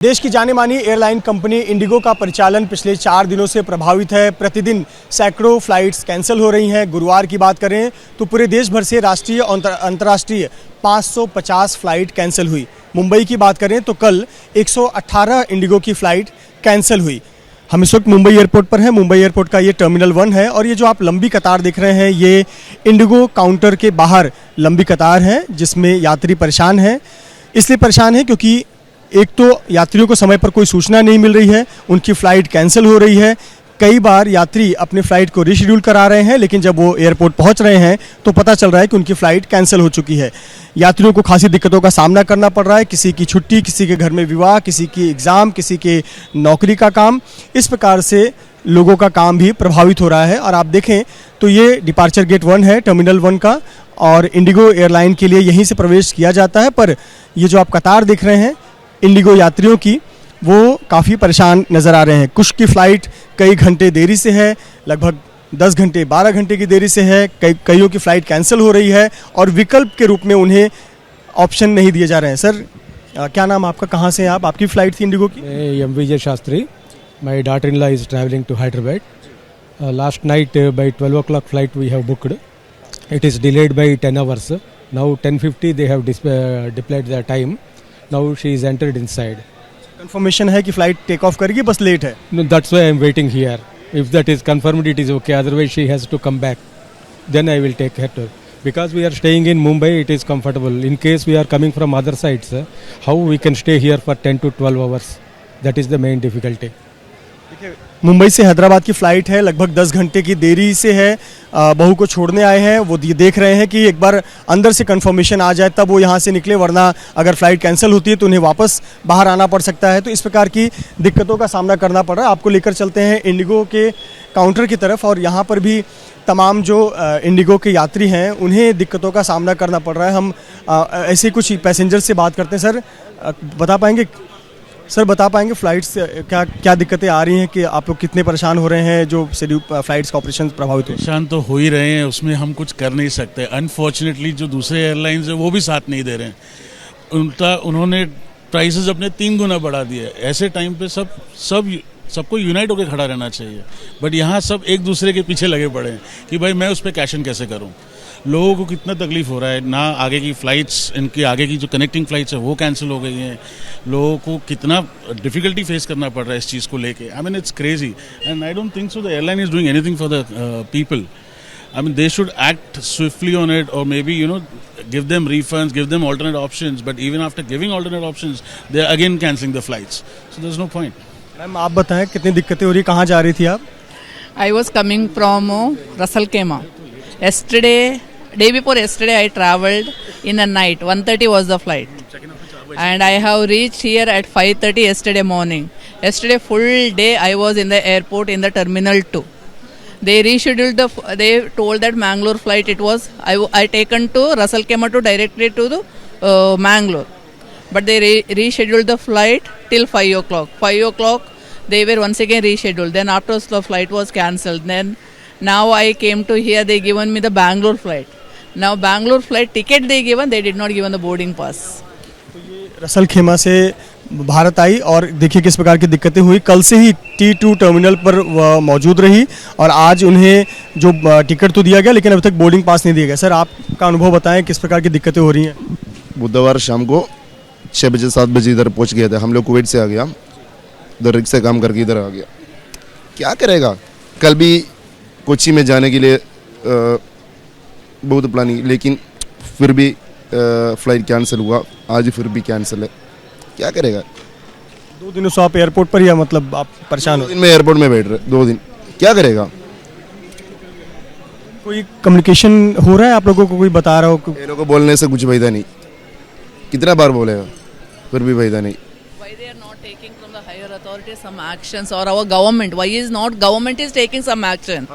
देश की जानी मानी एयरलाइन कंपनी इंडिगो का परिचालन पिछले 4 दिनों से प्रभावित है। प्रतिदिन सैकड़ों फ्लाइट्स कैंसिल हो रही हैं। गुरुवार की बात करें तो पूरे देश भर से राष्ट्रीय और अंतर्राष्ट्रीय 550 फ्लाइट कैंसिल हुई। मुंबई की बात करें तो कल 118 इंडिगो की फ़्लाइट कैंसिल हुई। हम इस वक्त मुंबई एयरपोर्ट पर हैं। मुंबई एयरपोर्ट का ये टर्मिनल 1 है और ये जो आप लंबी कतार देख रहे हैं ये इंडिगो काउंटर के बाहर लंबी कतार है जिसमें यात्री परेशान हैं। इसलिए परेशान है क्योंकि एक तो यात्रियों को समय पर कोई सूचना नहीं मिल रही है, उनकी फ़्लाइट कैंसिल हो रही है। कई बार यात्री अपनी फ़्लाइट को रीशेड्यूल करा रहे हैं, लेकिन जब वो एयरपोर्ट पहुंच रहे हैं तो पता चल रहा है कि उनकी फ़्लाइट कैंसिल हो चुकी है। यात्रियों को खासी दिक्कतों का सामना करना पड़ रहा है। किसी की छुट्टी, किसी के घर में विवाह, किसी की एग्ज़ाम, किसी के नौकरी का काम, इस प्रकार से लोगों का काम भी प्रभावित हो रहा है। और आप देखें तो ये डिपार्चर गेट 1 है टर्मिनल 1 का और इंडिगो एयरलाइन के लिए यहीं से प्रवेश किया जाता है। पर ये जो आप कतार देख रहे हैं इंडिगो यात्रियों की, वो काफ़ी परेशान नज़र आ रहे हैं। कुछ की फ़्लाइट कई घंटे देरी से है, लगभग 10 घंटे 12 घंटे की देरी से है। कईयों की फ़्लाइट कैंसिल हो रही है और विकल्प के रूप में उन्हें ऑप्शन नहीं दिए जा रहे हैं। सर क्या नाम आपका, कहाँ से हैं आप? आपकी फ़्लाइट थी इंडिगो की? M Vijay Shastri, my daughter in law is travelling to Hyderabad. Last night by 12 o'clock flight we have booked. It is delayed by 10 hours. Now 10:50 they have displayed the time. Now she is entered inside. Confirmation है कि flight take off करेगी, बस late है। No, that's why I am waiting here. If that is confirmed, it is okay. Otherwise, she has to come back. Then I will take her to. Because we are staying in Mumbai, it is comfortable. In case we are coming from other sides, how we can stay here for 10 to 12 hours? That is the main difficulty. Mumbai से हैदराबाद की flight है, लगभग 10 घंटे की देरी से है। बहू को छोड़ने आए हैं, वो ये देख रहे हैं कि एक बार अंदर से कंफर्मेशन आ जाए तब वो यहाँ से निकले, वरना अगर फ़्लाइट कैंसिल होती है तो उन्हें वापस बाहर आना पड़ सकता है। तो इस प्रकार की दिक्कतों का सामना करना पड़ रहा है। आपको लेकर चलते हैं इंडिगो के काउंटर की तरफ और यहाँ पर भी तमाम जो इंडिगो के यात्री हैं उन्हें दिक्कतों का सामना करना पड़ रहा है। हम ऐसे कुछ पैसेंजर से बात करते हैं। सर बता पाएंगे फ़्लाइट से क्या दिक्कतें आ रही हैं कि आप लोग कितने परेशान हो रहे हैं? जो शेड्यूल फ़्लाइट्स का ऑपरेशन प्रभावित हो, परेशान तो हो ही रहे हैं, उसमें हम कुछ कर नहीं सकते। अनफॉर्चुनेटली जो दूसरे एयरलाइंस है वो भी साथ नहीं दे रहे हैं। उन्होंने प्राइसेस अपने 3 गुना बढ़ा दिए। ऐसे टाइम पे सबको यूनाइट होकर खड़ा रहना चाहिए, बट यहाँ सब एक दूसरे के पीछे लगे पड़े हैं कि भाई मैं उस पर कैश इन कैसे करूँ। लोगों को कितना तकलीफ हो रहा है ना, आगे की फ़्लाइट्स, इनकी आगे की जो कनेक्टिंग फ़्लाइट्स है वो कैंसिल हो गई हैं। लोगों को कितना डिफ़िकल्टी फेस करना पड़ रहा है इस चीज़ को लेके। I mean it's crazy and I don't think so the airline is doing anything for the people. I mean, they should act swiftly on it, or maybe, give them refunds, give them alternate options. But even after giving alternate options, they are again cancelling the flights. So there's no point. Ma'am आप बताएं कितनी दिक्कतें हो रही, कहाँ जा रही थी आप? I was coming from Russell Kema. Day before yesterday, I travelled in the night. 1:30 was the flight, and I have reached here at 5:30 yesterday morning. Yesterday full day I was in the airport in the Terminal 2. They rescheduled they told that Mangalore flight it was. I taken to Russell Kema to directly to the Mangalore, but they rescheduled the flight till 5 o'clock. 5 o'clock they were once again rescheduled. Then after the flight was cancelled. Then now I came to here. They given me the Bangalore flight. Now Bangalore flight ticket they given. They did not given the boarding pass. तो ये Russell खेमा से भारत आई और देखिए किस प्रकार की दिक्कतें हुई। कल से ही T2 टर्मिनल पर मौजूद रही और आज उन्हें जो टिकट तो दिया गया लेकिन अभी तक बोर्डिंग पास नहीं दिया गया। सर आपका अनुभव बताएं किस प्रकार की दिक्कतें हो रही हैं? बुधवार शाम को 6 बजे 7 बजे इधर पहुंच गए थे। हम लोग कुवैत से आ गया, उधर रिक्शा काम करके इधर आ गया। क्या करेगा? कल भी कोची में जाने के लिए बहुत प्लानिंग, लेकिन फिर भी फ़्लाइट कैंसिल हुआ। आज फिर भी कैंसिल है। क्या करेगा? 2 दिनों से आप एयरपोर्ट पर या मतलब आप परेशान हो? 2 दिन में एयरपोर्ट में बैठ रहे 2 दिन, क्या करेगा? कोई कम्युनिकेशन हो रहा है आप लोगों को, कोई बता रहा हो? इन लोगों को बोलने से कुछ फायदा नहीं। कितना बार बोलेगा, फिर भी फायदा नहीं। Why they are not taking from the higher authorities some actions, or our government? Why is not government is taking some action?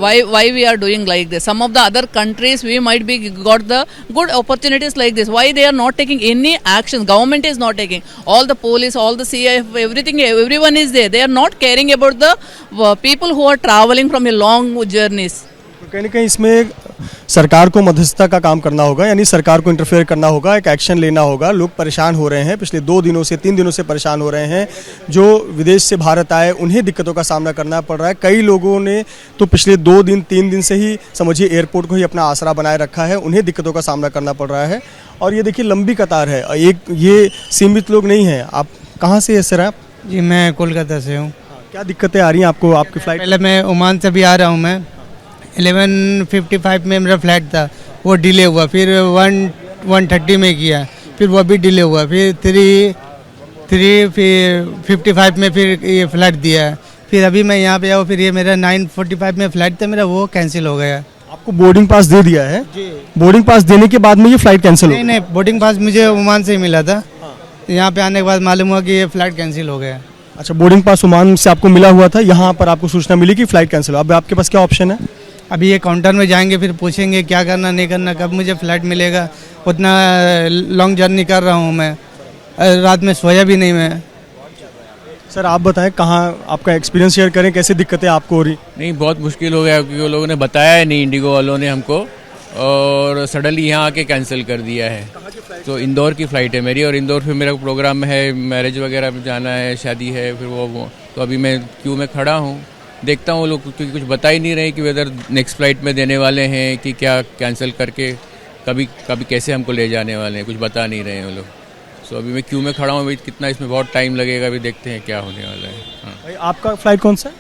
Why we are doing like this? Some of the other countries we might be got the good opportunities like this. Why they are not taking any action? Government is not taking. All the police, all the CIF, everything, everyone is there. They are not caring about the people who are traveling from a long journeys. कहीं ना कहीं इसमें सरकार को मध्यस्थता का काम करना होगा, यानी सरकार को इंटरफेयर करना होगा, एक एक्शन लेना होगा। लोग परेशान हो रहे हैं, पिछले 2 दिनों से 3 दिनों से परेशान हो रहे हैं। जो विदेश से भारत आए उन्हें दिक्कतों का सामना करना पड़ रहा है। कई लोगों ने तो पिछले 2 दिन 3 दिन से ही समझिए एयरपोर्ट को ही अपना आसरा बनाए रखा है, उन्हें दिक्कतों का सामना करना पड़ रहा है। और ये देखिए लंबी कतार है, एक ये सीमित लोग नहीं हैं। आप कहाँ से है सर आप? जी मैं कोलकाता से हूँ। क्या दिक्कतें आ रही हैं आपको आपकी फ़्लाइट? पहले मैं ओमान से भी आ रहा हूँ। मैं 11:55 में मेरा फ्लाइट था, वो डिले हुआ, फिर 1:30 में किया, फिर वो भी डिले हुआ, फिर 3:55 में फिर ये फ्लाइट दिया है। फिर अभी मैं यहाँ पे आया, फिर ये मेरा 9:45 में फ्लाइट था मेरा, वो कैंसिल हो गया। आपको बोर्डिंग पास दे दिया है? बोर्डिंग पास देने के बाद में ये फ्लाइट कैंसिल हो नहीं नहीं, बोर्डिंग पास मुझे ओमान से ही मिला था। यहाँ पे आने के बाद मालूम हुआ कि ये फ्लाइट कैंसिल हो गया। अच्छा, बोर्डिंग पास ओमान से आपको मिला हुआ था, यहाँ पर आपको सूचना मिली कि फ्लाइट कैंसिल हो। अब आपके पास क्या ऑप्शन है? अभी ये काउंटर में जाएंगे, फिर पूछेंगे क्या करना नहीं करना, कब मुझे फ़्लाइट मिलेगा। उतना लॉन्ग जर्नी कर रहा हूँ मैं, रात में सोया भी नहीं मैं। सर आप बताएं, कहाँ आपका एक्सपीरियंस शेयर करें, कैसे दिक्कतें आपको हो रही? नहीं, बहुत मुश्किल हो गया क्योंकि वो लोगों ने बताया है नहीं, इंडिगो वालों ने हमको, और सडनली यहाँ आके कैंसिल कर दिया है। तो इंदौर की फ़्लाइट है मेरी, और इंदौर फिर मेरा प्रोग्राम है, मैरिज वगैरह में जाना है, शादी है, फिर वो तो अभी मैं क्यू में खड़ा हूँ, देखता हूँ वो लोग क्योंकि कुछ बता ही नहीं रहे कि वेदर नेक्स्ट फ़्लाइट में देने वाले हैं कि क्या कैंसिल करके कभी कैसे हमको ले जाने वाले हैं, कुछ बता नहीं रहे हैं वो लोग। सो अभी मैं क्यू में खड़ा हूँ, अभी कितना इसमें बहुत टाइम लगेगा, अभी देखते हैं क्या होने वाला है। हाँ। भाई आपका फ़्लाइट कौन सा है?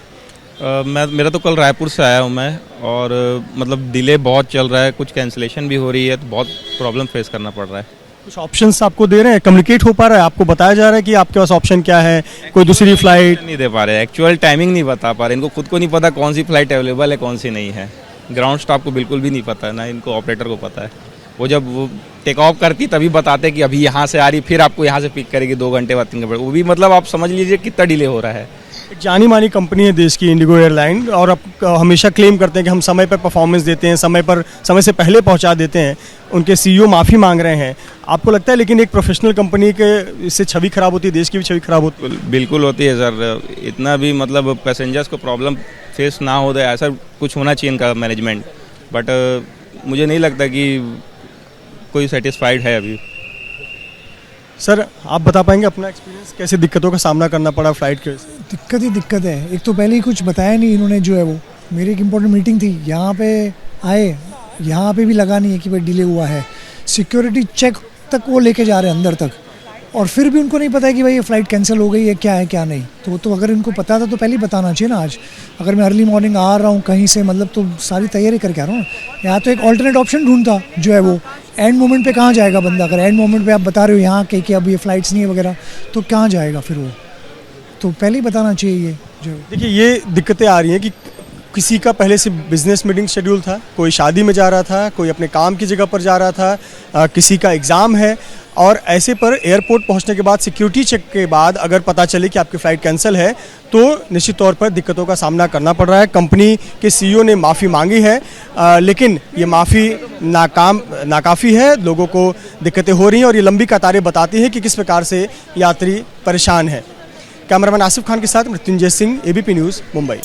मेरा तो कल रायपुर से आया हूँ मैं, और मतलब डिले बहुत चल रहा है, कुछ कैंसिलेशन भी हो रही है, तो बहुत प्रॉब्लम फेस करना पड़ रहा है। कुछ ऑप्शंस आपको दे रहे हैं, कम्युनिकेट हो पा रहा है, आपको बताया जा रहा है कि आपके पास ऑप्शन क्या है, कोई दूसरी फ्लाइट? नहीं दे पा रहे, एक्चुअल टाइमिंग नहीं बता पा रहे, इनको खुद को नहीं पता कौन सी फ्लाइट अवेलेबल है कौन सी नहीं है। ग्राउंड स्टाफ को बिल्कुल भी नहीं पता है, ना इनको ऑपरेटर को पता है। वो जब वो टेक ऑफ करती तभी बताते कि अभी यहाँ से आ रही, फिर आपको यहाँ से पिक करेगी 2 घंटे बाद 3 घंटे, वो भी मतलब आप समझ लीजिए कितना डिले हो रहा है। एक जानी मानी कंपनी है देश की इंडिगो एयरलाइन, और अब हमेशा क्लेम करते हैं कि हम समय पर परफॉर्मेंस देते हैं, समय से पहले पहुंचा देते हैं। उनके सीईओ माफ़ी मांग रहे हैं। आपको लगता है लेकिन एक प्रोफेशनल कंपनी के इससे छवि खराब होती है, देश की भी छवि खराब होती है? बिल्कुल होती है सर, इतना भी मतलब पैसेंजर्स को प्रॉब्लम फेस ना हो दे, ऐसा कुछ होना चाहिए इनका मैनेजमेंट। बट मुझे नहीं लगता कि कोई सेटिस्फाइड है अभी। सर आप बता पाएंगे अपना एक्सपीरियंस, कैसे दिक्कतों का सामना करना पड़ा फ्लाइट के? दिक्कत ही दिक्कत है। एक तो पहले ही कुछ बताया नहीं इन्होंने, जो है वो मेरी एक इम्पोर्टेंट मीटिंग थी, यहाँ पे आए, यहाँ पे भी लगा नहीं है कि भाई डिले हुआ है। सिक्योरिटी चेक तक वो लेके जा रहे हैं अंदर तक, और फिर भी उनको नहीं पता है कि भाई ये फ़्लाइट कैंसिल हो गई है, क्या है क्या नहीं। तो अगर इनको पता था तो पहले ही बताना चाहिए ना। आज अगर मैं अर्ली मॉर्निंग आ रहा हूँ कहीं से, मतलब तो सारी तैयारी करके आ रहा हूँ। यहाँ तो एक ऑल्टरनेट ऑप्शन ढूंढता, जो है वो एंड मोमेंट पे कहाँ जाएगा बंदा। अगर एंड मोमेंट पे आप बता रहे हो यहाँ कि अब ये फ़्लाइट्स नहीं है वगैरह, तो कहाँ जाएगा फिर वो? तो पहले ही बताना चाहिए ये जो। देखिए ये दिक्कतें आ रही हैं कि किसी का पहले से बिजनेस मीटिंग शेड्यूल था, कोई शादी में जा रहा था, कोई अपने काम की जगह पर जा रहा था, किसी का एग्ज़ाम है, और ऐसे पर एयरपोर्ट पहुंचने के बाद सिक्योरिटी चेक के बाद अगर पता चले कि आपकी फ़्लाइट कैंसिल है तो निश्चित तौर पर दिक्कतों का सामना करना पड़ रहा है। कंपनी के सीईओ ने माफ़ी मांगी है, लेकिन ये माफ़ी नाकाफ़ी है, लोगों को दिक्कतें हो रही हैं, और ये लंबी कतारें बताती हैं कि किस प्रकार से यात्री परेशान है। कैमरामैन आसिफ खान के साथ मृत्युंजय सिंह, एबीपी न्यूज़, मुंबई।